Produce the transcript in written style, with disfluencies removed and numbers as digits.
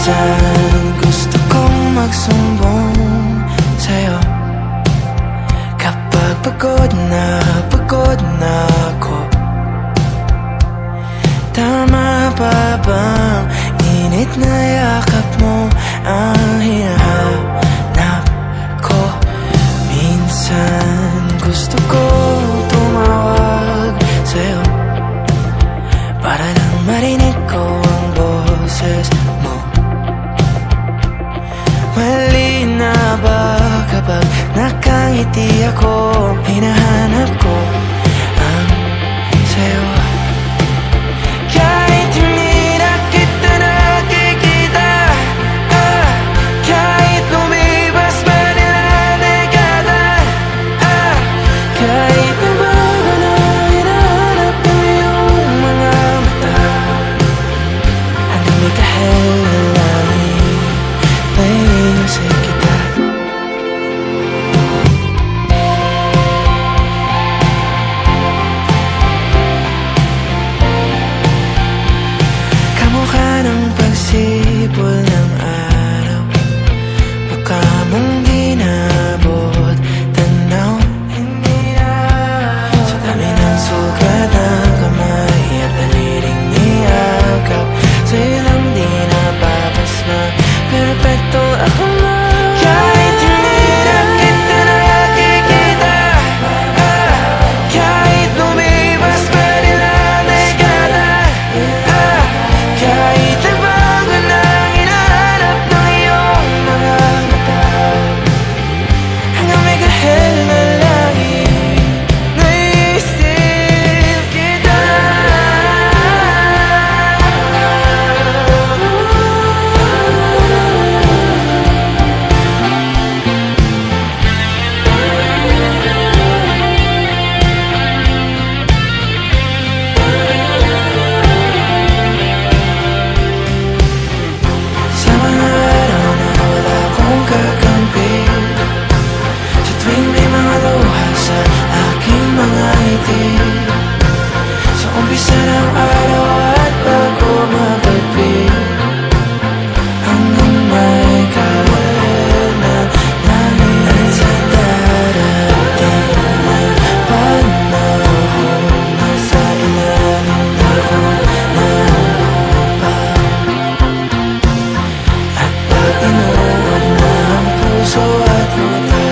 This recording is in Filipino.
Minsan gusto kong magsumbong sa'yo kapag pagod na ako. Tama pa bang init na yakap mo ang hinahanap ko? Minsan gusto ko tumawag sa'yo para lang marinig ko ang boses mo. Mali na ba kapag nakangiti ako? Hinahanap ko ang sa'yo. Kahit hindi na kita nakikita, kahit lumipas pa nila dekada, kahit nabago na hinahanap ko yung mga mata, hanggang may kahel na langit na inisip kita. Kamukha ng pagsipol ng araw, baka mong di naabot tanaw. Sa dami ng sugat ng kamay at daliling niyakap, sa'yo lang di napapasma, perfecto ako na. Kahit hindi na kita nakikita, kahit lumipas pa nila dekada, kahit nabago na hinahanap ng iyong mga mata, hanggang may kahel na langit naisip kita. Sa mga araw na wala akong kakampi, sa tuwing may mga luha sa aking mga ngiti, sa umpisa ng araw at bago magabi, hanggang may kahel na langit sa darating na panahon, nasa ilalim ako ng lupa. At pag inuwan na ang puso at mata,